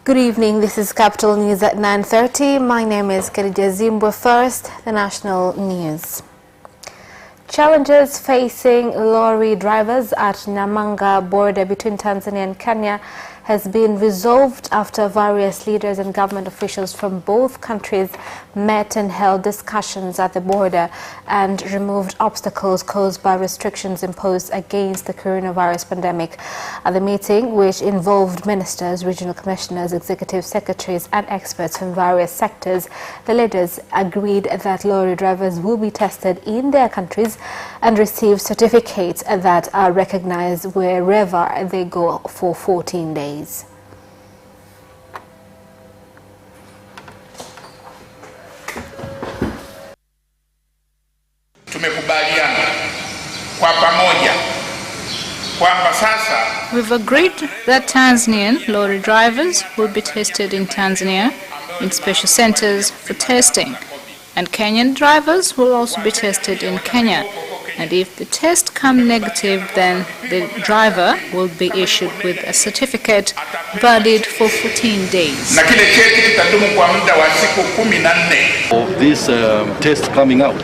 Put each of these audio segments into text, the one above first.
Good evening, this is Capital News at 9:30. My name is Khadija Zimbwe. First, the national news. Challenges facing lorry drivers at Namanga border between Tanzania and Kenya has been resolved after various leaders and government officials from both countries met and held discussions at the border and removed obstacles caused by restrictions imposed against the coronavirus pandemic. At the meeting, which involved ministers, regional commissioners, executive secretaries and experts from various sectors, the leaders agreed that lorry drivers will be tested in their countries and receive certificates that are recognized wherever they go for 14 days. Tumekubaliana kwa pamoja kwamba sasa we've agreed that Tanzanian lorry drivers will be tested in Tanzania in special centers for testing, and Kenyan drivers will also be tested in Kenya. And if the test comes negative, then the driver will be issued with a certificate valid for 14 days. Na kile cheti kitadumu kwa muda wa siku 14. Of this test coming out,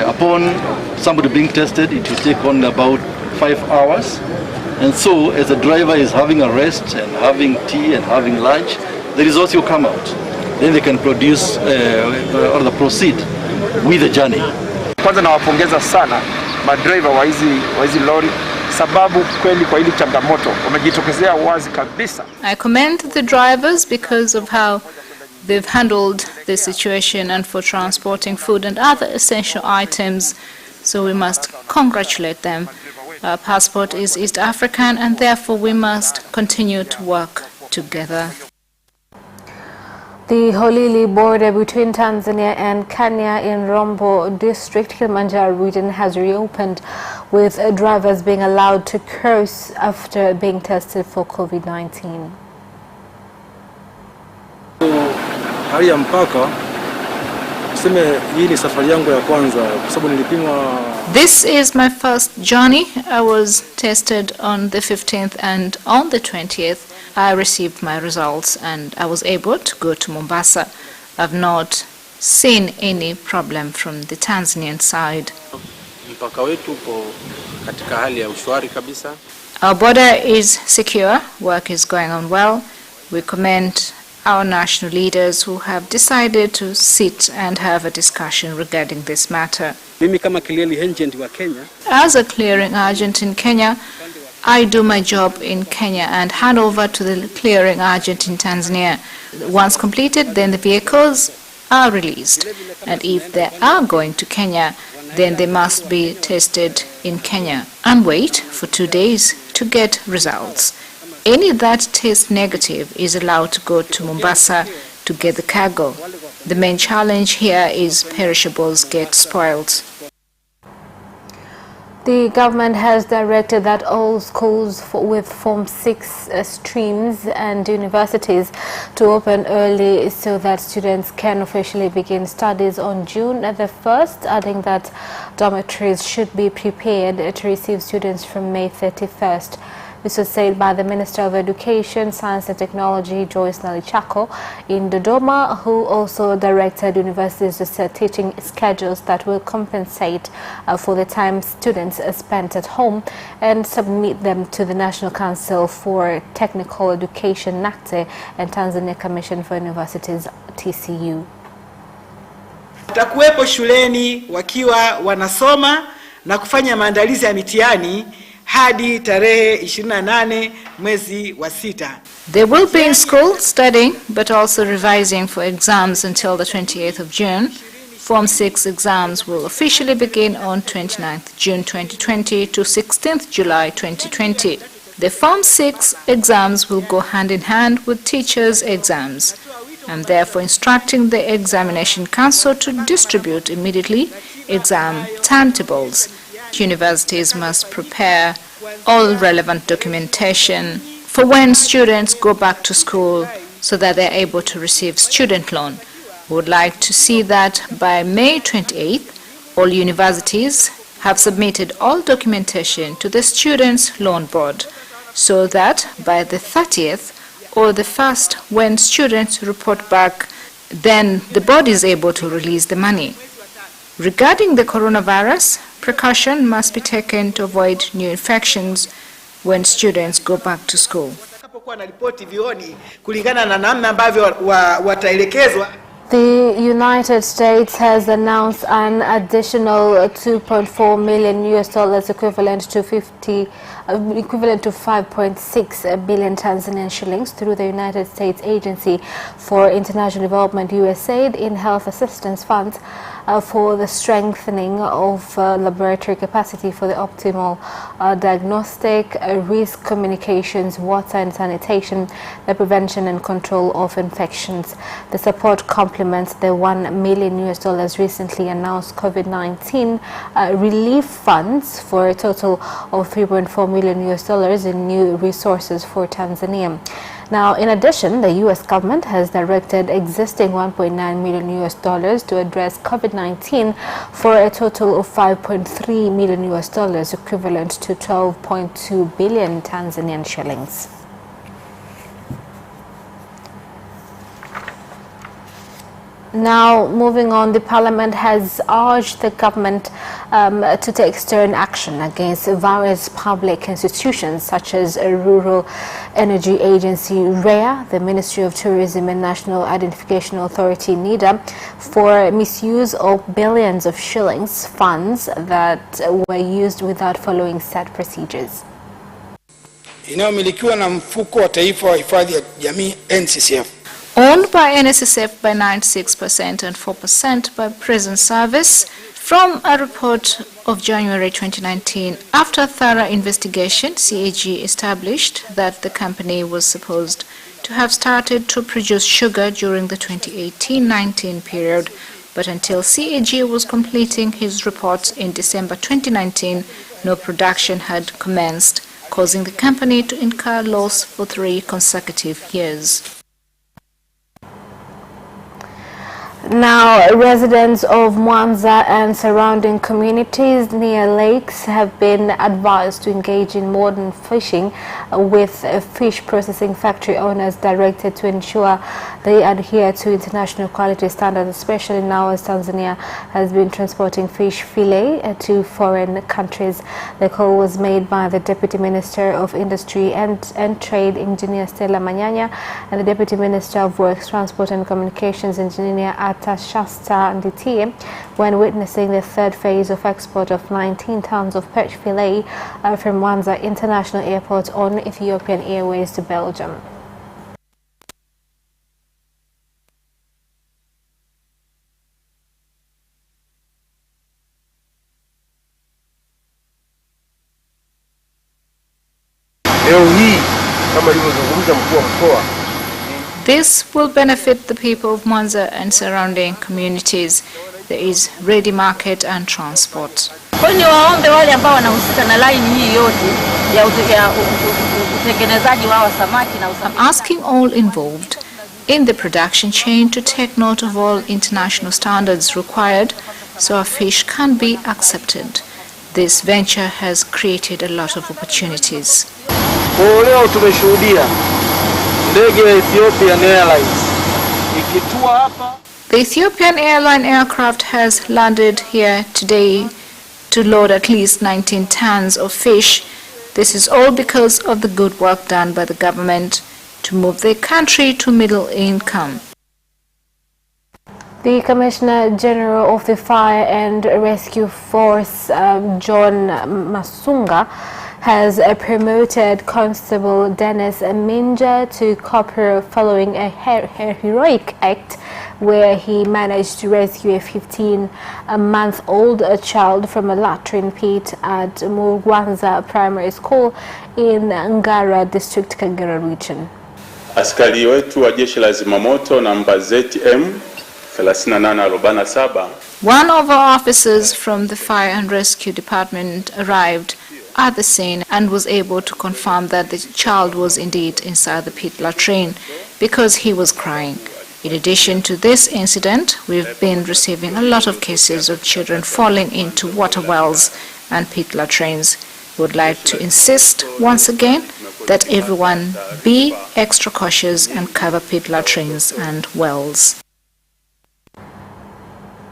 upon somebody being tested, it will take on about 5 hours. And so, as the driver is having a rest and having tea and having lunch, the results will come out. Then they can produce or proceed with the journey. Kwanza nawapongeza sana madriver wa hizi lori, sababu kweli kwa hili changamoto wamejitokezea wazi kabisa. I commend the drivers because of how they've handled the situation and for transporting food and other essential items, so we must congratulate them. Our passport is East African and therefore we must continue to work together. The Holili border between Tanzania and Kenya in Rombo district, Kilimanjaro region, has reopened, with drivers being allowed to cross after being tested for COVID-19. Hali ya mpaka, tuseme hii ni safari yangu ya kwanza kwa sababu nilipimwa. This is my first journey. I was tested on the 15th and on the 20th. I received my results and I was able to go to Mombasa. I've not seen any problem from the Tanzanian side. Mpaka wetu upo katika hali ya ushwari kabisa. Our border is secure. Work is going on well. We commend our national leaders who have decided to sit and have a discussion regarding this matter. Mimi kama clearing agent wa Kenya. As a clearing agent in Kenya, I do my job in Kenya and hand over to the clearing agent in Tanzania. Once completed, then the vehicles are released. And if they are going to Kenya, then they must be tested in Kenya and wait for 2 days to get results. Any that test negative is allowed to go to Mombasa to get the cargo. The main challenge here is perishables get spoiled. The government has directed that all schools with Form 6 streams and universities to open early so that students can officially begin studies on June the 1st, adding that dormitories should be prepared to receive students from May 31st. This was said by the Minister of Education, Science and Technology, Joyce Nalichako, in Dodoma, who also directed universities to set teaching schedules that will compensate for the time students spent at home and submit them to the National Council for Technical Education, NACTE, and Tanzania Commission for Universities, TCU. Watakuwepo shuleni wakiwa wanasoma na kufanya maandalizi ya mitihani hadi tarehe 28 mwezi wa 6. They will be in school studying but also revising for exams until the 28th of June. Form 6 exams will officially begin on 29th June 2020 to 16th July 2020. The Form 6 exams will go hand in hand with teachers' exams. I'm therefore instructing the Examination Council to distribute immediately exam timetables. Universities must prepare all relevant documentation for when students go back to school so that they're able to receive student loan. We would like to see that by May 28th, all universities have submitted all documentation to the Students' Loan Board so that by the 30th, or the first when students report back, then the board is able to release the money. Regarding the coronavirus, precaution must be taken to avoid new infections when students go back to school. The United States has announced an additional $2.4 million equivalent to 5.6 billion Tanzanian shillings through the United States Agency for International Development USAID in health assistance funds for the strengthening of laboratory capacity for the optimal diagnostic, risk communications, water and sanitation, the prevention and control of infections. The support complements the $1 million recently announced COVID-19 relief funds for a total of $3.4 million in new resources for Tanzania. Now, in addition, the U.S. government has directed existing $1.9 million to address COVID-19 for a total of $5.3 million equivalent to 12.2 billion Tanzanian shillings. Now, moving on, the Parliament has urged the government to take stern action against various public institutions such as Rural Energy Agency (REA), the Ministry of Tourism and National Identification Authority (NIDA) for misuse of billions of shillings funds that were used without following set procedures. Inayomilikiwa na mfuko wa taifa wa hifadhi ya jamii NCCF. Owned by NSSF by 96% and 4% by Prison Service. From a report of January 2019, after thorough investigation, CAG established that the company was supposed to have started to produce sugar during the 2018-19 period, but until CAG was completing his reports in December 2019, no production had commenced, causing the company to incur loss for 3 consecutive years. Now, residents of Mwanza and surrounding communities near lakes have been advised to engage in modern fishing with fish processing factory owners directed to ensure they adhere to international quality standards, especially now as Tanzania has been transporting fish fillet to foreign countries. The call was made by the Deputy Minister of Industry and Trade, Engineer Stella Manyanya, and the Deputy Minister of Works, Transport and Communications, Engineer Shasta Nditie, when witnessing the third phase of export of 19 tons of perch fillet from Mwanza International Airport on Ethiopian Airways to Belgium. This will benefit the people of Mwanza and surrounding communities. There is ready market and transport. I'm asking all involved in the production chain to take note of all international standards required so our fish can be accepted. This venture has created a lot of opportunities. The Ethiopian airline aircraft has landed here today to load at least 19 tons of fish. This is all because of the good work done by the government to move the country to middle income. The Commissioner General of the Fire and Rescue Force, John Masunga, has promoted Constable Dennis Minja to corporal following a heroic act where he managed to rescue a 15-month-old child from a latrine pit at Mugwanza Primary School in Ngara District, Kagera Region. Askari wetu wa jeshi la zimamoto namba ZM 3847. One of our officers from the Fire and Rescue Department arrived at the scene and was able to confirm that the child was indeed inside the pit latrine because he was crying. In addition to this incident, we've been receiving a lot of cases of children falling into water wells and pit latrines. We would like to insist once again that everyone be extra cautious and cover pit latrines and wells.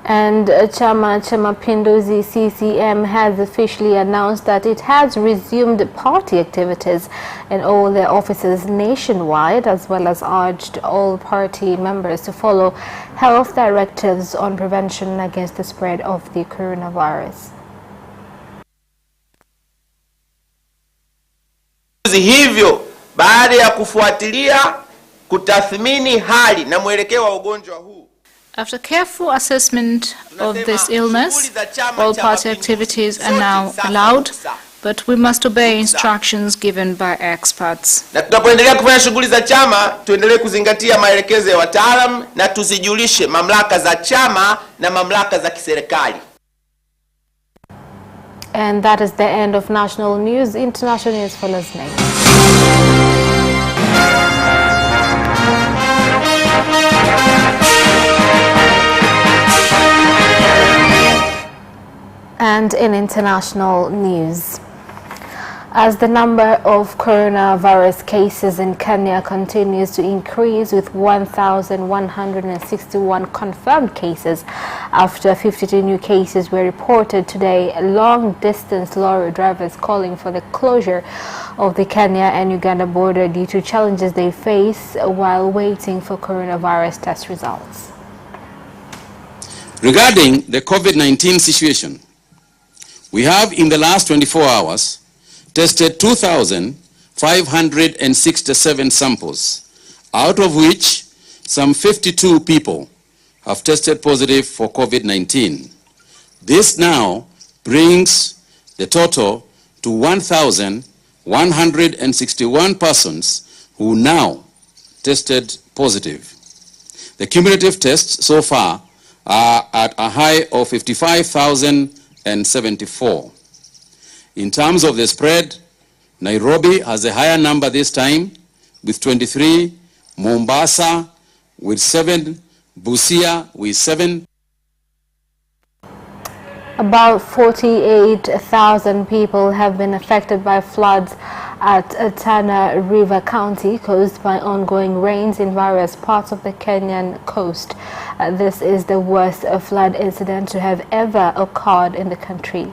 And Chama cha Mapinduzi CCM has officially announced that it has resumed party activities in all their offices nationwide, as well as urged all party members to follow health directives on prevention against the spread of the coronavirus. Hivyo baada ya kufuatilia kutathmini hali na mwelekeo wa ugonjwa huu. After careful assessment of this illness, all party activities are now allowed, but we must obey instructions given by experts. Na tunapoendelea kufanya shughuli za chama, tuendelee kuzingatia maelekezo ya wataalamu na tuzijulishe mamlaka za chama na mamlaka za kiserikali. And that is the end of national news. International news follows next. And in international news, as the number of coronavirus cases in Kenya continues to increase, with 1,161 confirmed cases after 52 new cases were reported today, long-distance lorry drivers calling for the closure of the Kenya and Uganda border due to challenges they face while waiting for coronavirus test results. Regarding the COVID-19 situation, we have in the last 24 hours tested 2,567 samples, out of which some 52 people have tested positive for COVID-19. This now brings the total to 1,161 persons who now tested positive. The cumulative tests so far are at a high of 55,074. In terms of the spread, Nairobi has a higher number this time with 23, Mombasa with 7, Busia with 7. About 48,000 people have been affected by floods at Tana River County caused by ongoing rains in various parts of the Kenyan coast. This is the worst flood incident to have ever occurred in the country.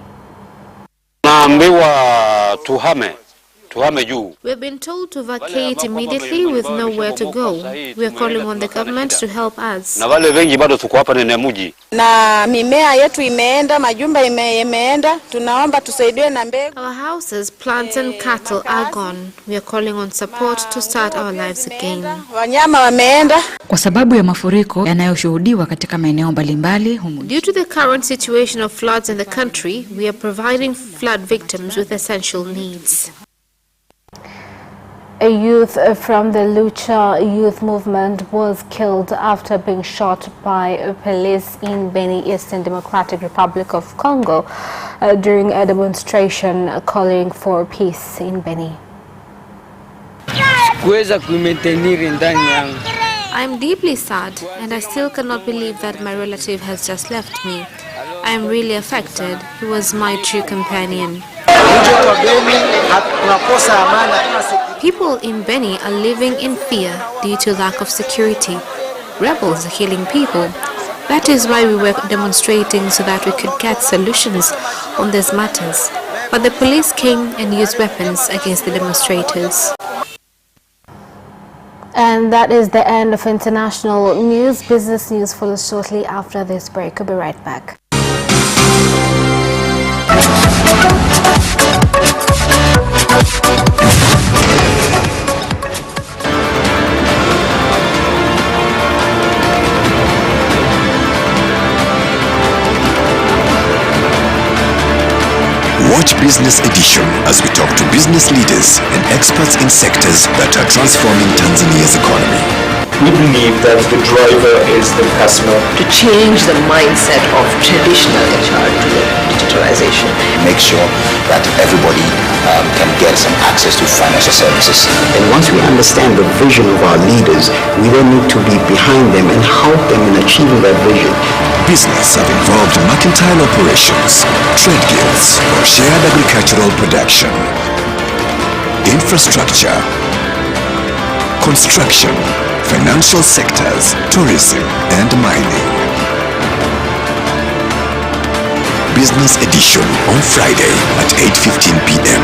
We've been told to vacate immediately with nowhere to go. We are calling on the government to help us. Na mimea yetu imeenda, majumba imeenda, tunaomba tusaidiwe na mbegu. Our houses, plants and cattle are gone. We are calling on support to start our lives again. Wanyama wameenda. Kwa sababu ya mafuriko yanayoshuhudiwa katika maeneo mbalimbali humu. Due to the current situation of floods in the country, we are providing flood victims with essential needs. A youth from the Lucha youth movement was killed after being shot by police in Beni, Eastern Democratic Republic of Congo during a demonstration calling for peace in Beni. I am deeply sad and I still cannot believe that my relative has just left me. I am really affected. He was my true companion. People in Beni are living in fear due to lack of security. Rebels are killing people. That is why we were demonstrating, so that we could get solutions on these matters. But the police came and used weapons against the demonstrators. And that is the end of international news. Business news follows shortly after this break. We'll be right back. Watch Business Edition as we talk to business leaders and experts in sectors that are transforming Tanzania's economy. We believe that the driver is the customer. To change the mindset of traditional HR to digitalization. Make sure that everybody can get some access to financial services. And once we understand the vision of our leaders, we then need to be behind them and help them in achieving that vision. Business have involved mercantile operations, trade guilds, or shared agricultural production. infrastructure, construction, financial sectors, tourism, and mining. Business edition on Friday at 8:15 p.m.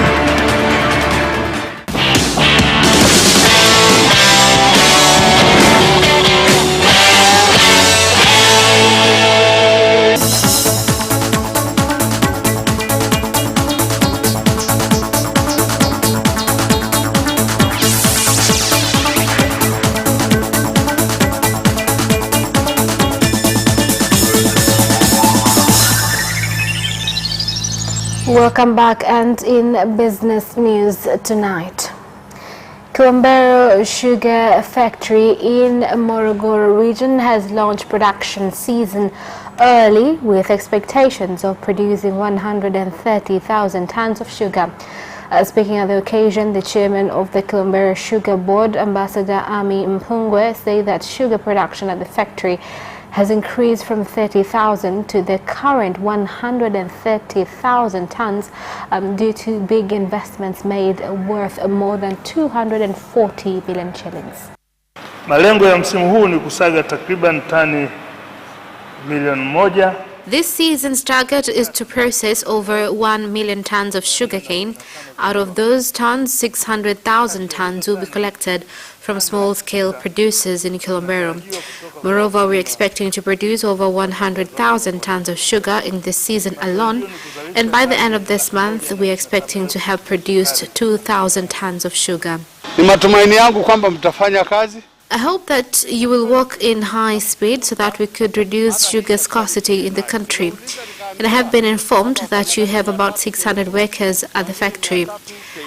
Welcome back, and in business news tonight. KILIMANJARO Sugar Factory in Morogoro region has launched production season early with expectations of producing 130,000 tons of sugar. Speaking at the occasion, the chairman of the KILIMANJARO Sugar Board, Ambassador Ami Mpungwe, said that sugar production at the factory has increased from 30,000 to the current 130,000 tons due to big investments made worth more than 240 billion shillings. Malengo ya msimu huu ni kusaga takriban tani milioni 1. This season's target is to process over 1 million tons of sugarcane. Out of those tons, 600,000 tons will be collected from small-scale producers in KILIMANJARO. Moreover, we're expecting to produce over 100,000 tons of sugar in this season alone, and by the end of this month, we're expecting to have produced 2,000 tons of sugar. Ni matumaini yangu kwamba mtafanya kazi. I hope that you will work in high speed so that we could reduce sugar scarcity in the country. And I have been informed that you have about 600 workers at the factory.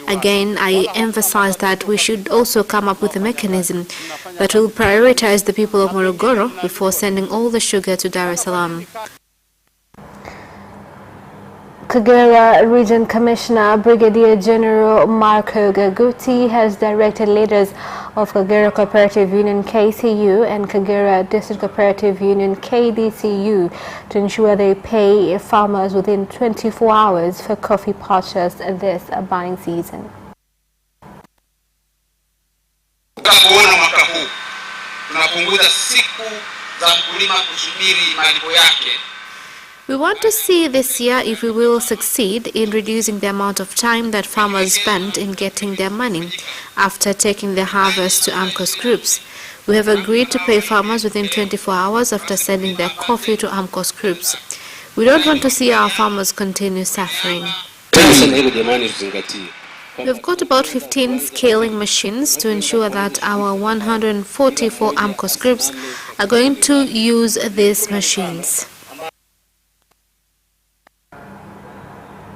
Again, I emphasize that we should also come up with a mechanism that will prioritize the people of Morogoro before sending all the sugar to Dar es Salaam. Kagera Region Commissioner Brigadier General Marco Gaguti has directed leaders of Kagera Cooperative Union KCU and Kagera District Cooperative Union KDCU to ensure they pay farmers within 24 hours for coffee purchase this buying season. Tunapoona mwaka huu tunapunguza siku za mkulima kusubiri malipo yake. We want to see this year if we will succeed in reducing the amount of time that farmers spend in getting their money after taking their harvest to AMCOS groups. We have agreed to pay farmers within 24 hours after sending their coffee to AMCOS groups. We don't want to see our farmers continue suffering. We've got about 15 scaling machines to ensure that our 144 AMCOS groups are going to use these machines.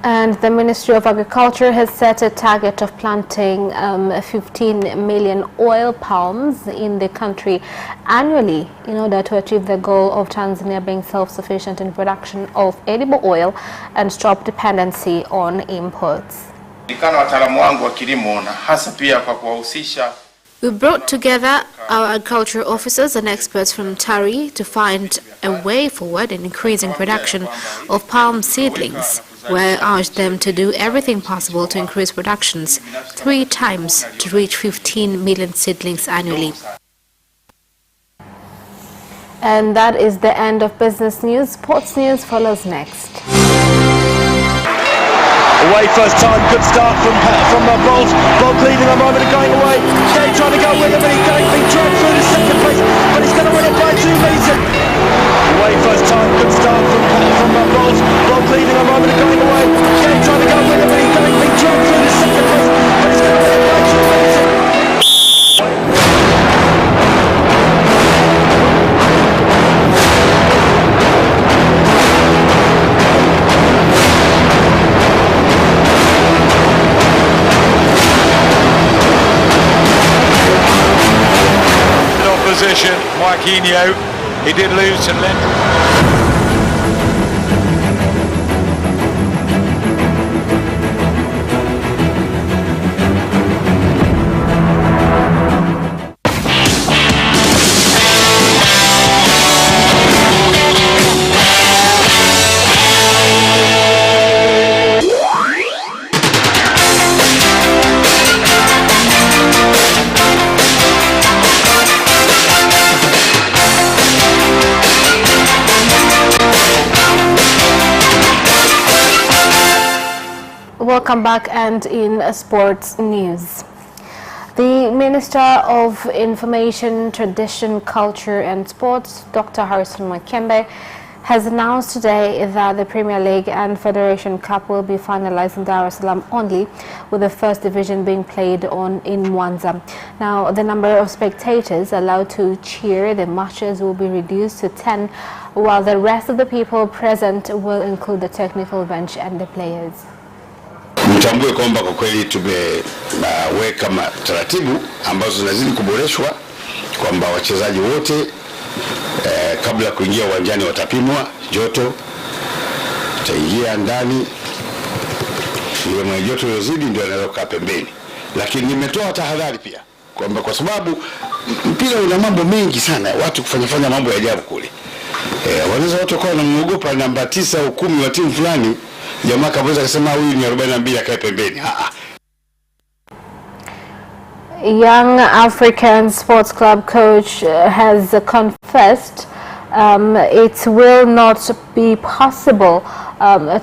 And the Ministry of Agriculture has set a target of planting 15 million oil palms in the country annually in order to achieve the goal of Tanzania being self-sufficient in production of edible oil and stop dependency on imports. We brought together our agriculture officers and experts from TARI to find a way forward in increasing production of palm seedlings. We urged them to do everything possible to increase productions 3 times to reach 15 million seedlings annually. And that is the end of business news. Sports news follows next. Away first time, good start from Bolt. Bolt leading a moment and going away. Shea trying to go with him, and he's going to be dragged through the second place, but he's going to win it by 2 meters. Away first time, good start from Bolt. Bolt leading a moment and going away. Shea trying to go with him, and he's going to be dragged through the second place, but he's going to win it by 2 meters. Opposition, Marquinhos, he did lose to Lend. Welcome back, and in sports news. The Minister of Information, Tradition, Culture and Sports, Dr. Harrison Mwakembe, has announced today that the Premier League and Federation Cup will be finalized in Dar es Salaam only, with the first division being played in Mwanza. Now, the number of spectators allowed to cheer the matches will be reduced to 10, while the rest of the people present will include the technical bench and the players. Mtambue kwamba kwa kweli tumeweka taratibu ambazo zinazidi kuboreshwa, kwamba wachezaji wote kabla kuingia uwanjani watapimwa joto, taingia ndani, yule mwenye joto yozidi ndio anaweza kukaa pembeni. Lakini nimetoa tahadhari pia kwamba kwa sababu mpira una mambo mengi sana, watu kufanya mambo ya ajabu kule. Wanaweza watu kwa wanamuogopa namba 9 au 10 wa timu fulani, jamaa kabisa akasema huyu ni 42 akae pembeni. Young African Sports Club coach has confessed it will not be possible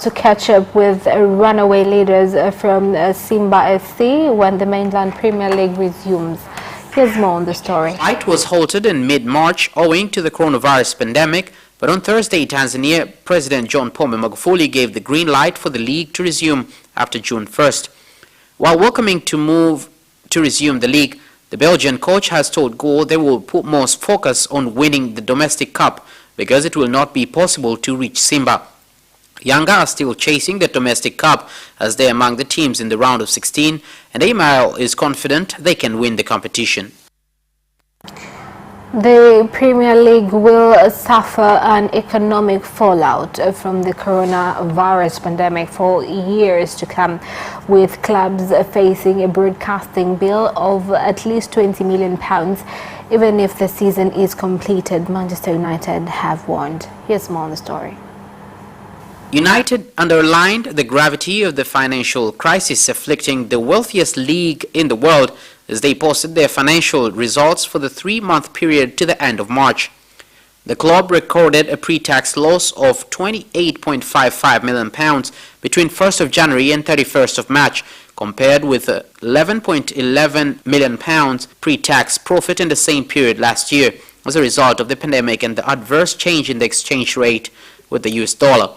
to catch up with runaway leaders from Simba FC when the mainland Premier League resumes. Here's more on the story. It was halted in mid-March owing to the coronavirus pandemic, but on Thursday, Tanzania President John Pombe Magufuli gave the green light for the league to resume after June 1st. While welcoming to resume the league, the Belgian coach has told Go they will put most focus on winning the domestic cup because it will not be possible to reach Simba. Yanga are still chasing the domestic cup as they are among the teams in the round of 16, and AML is confident they can win the competition. The Premier League will suffer an economic fallout from the coronavirus pandemic for years to come, with clubs facing a broadcasting bill of at least £20 million, even if the season is completed, Manchester United have warned. Here's more on the story. United underlined the gravity of the financial crisis afflicting the wealthiest league in the world as they posted their financial results for the 3-month period to the end of March. The club recorded a pre-tax loss of £28.55 million between 1st of January and 31st of March, compared with £11.11 million pre-tax profit in the same period last year as a result of the pandemic and the adverse change in the exchange rate with the US dollar.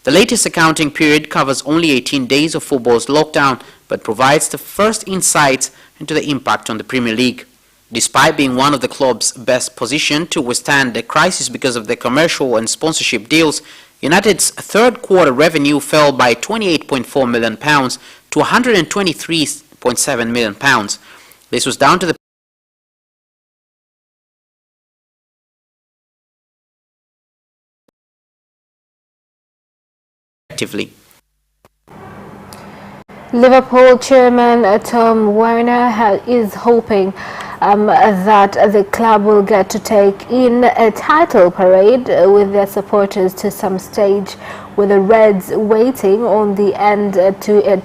The latest accounting period covers only 18 days of football's lockdown, but provides the first insights into the impact on the Premier League. Despite being one of the club's best positioned to withstand the crisis because of the commercial and sponsorship deals, United's third quarter revenue fell by £28.4 million to £123.7 million. This was down to the effectively. Liverpool chairman Tom Werner is hoping that the club will get to take in a title parade with their supporters to some stage, with the Reds waiting on the end to a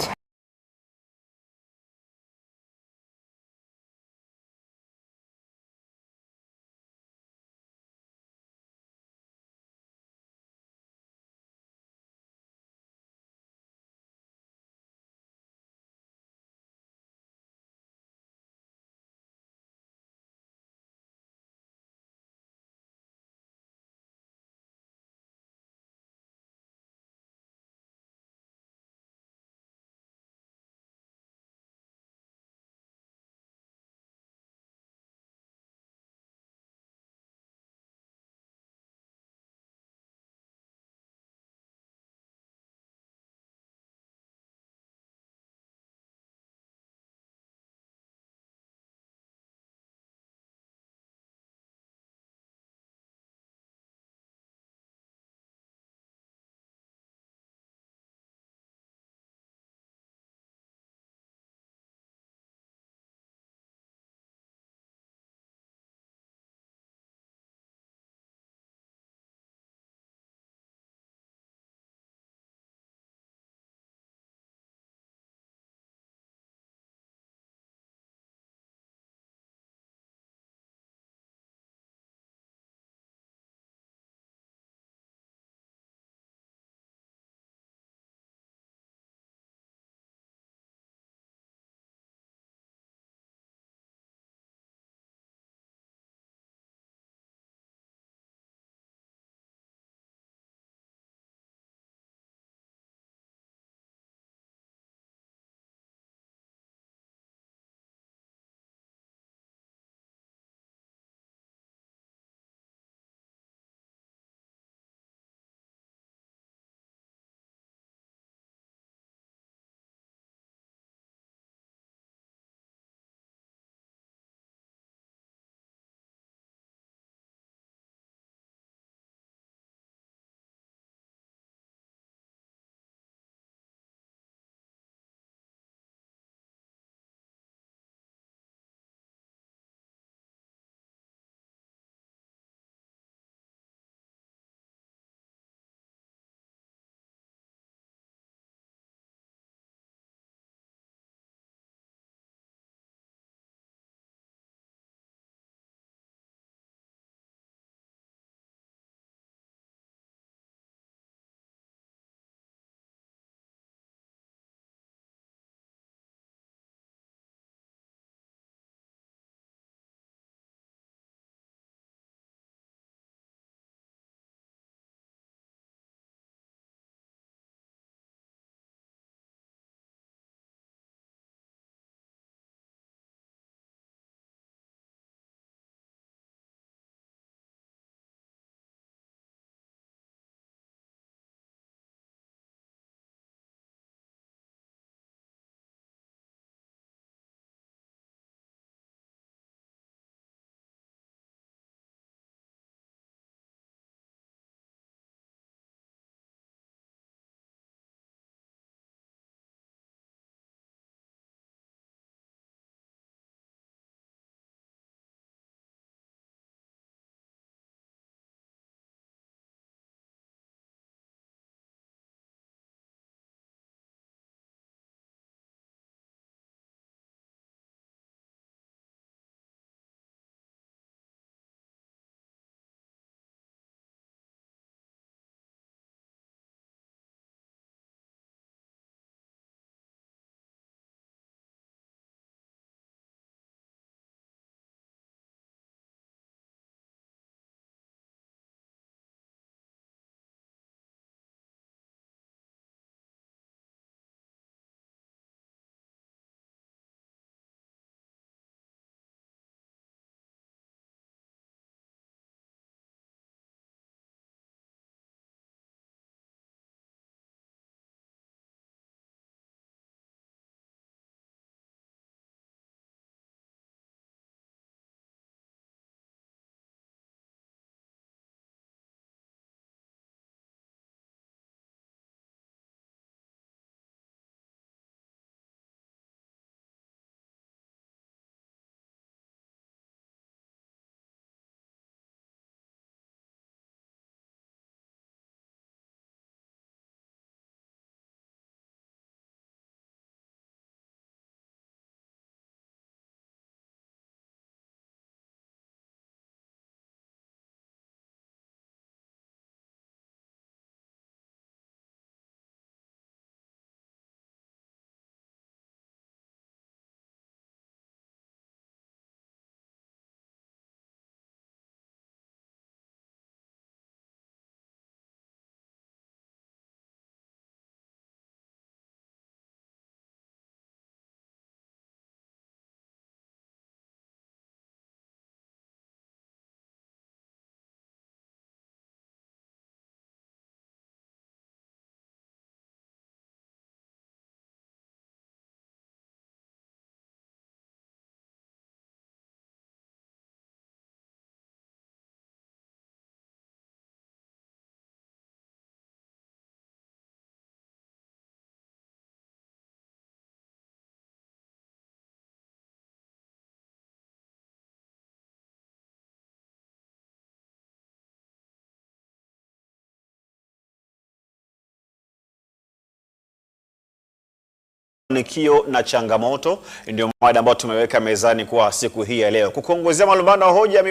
Mafanikio na changamoto ndio mada ambayo tumeweka mezani kwa siku hii ya leo. Kukuongozea malumbano hoja